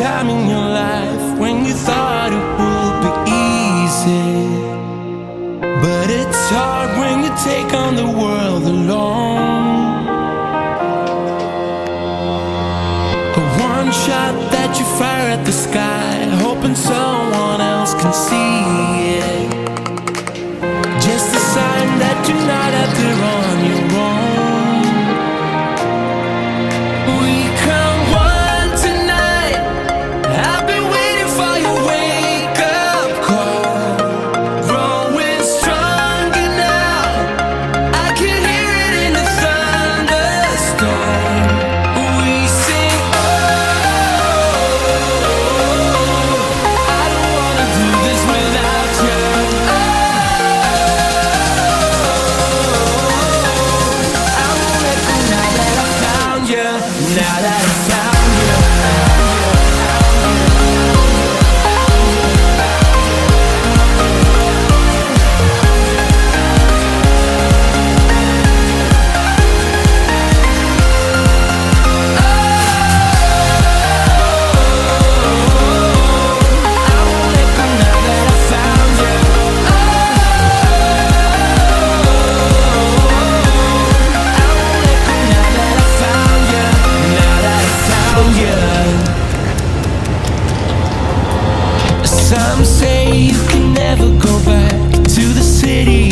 time in your life when you thought it would be easy, but it's hard when you take on the world alone. A one shot that you fire at the sky, hoping someone else can see it. Just a sign that you're not out there on your own. We come one tonight. I've been waiting for your wake up call. Growing stronger now. I can hear it in the thunderstorm. We sing, oh, I don't wanna do this without you. Now that I found you, some say you can never go back to the city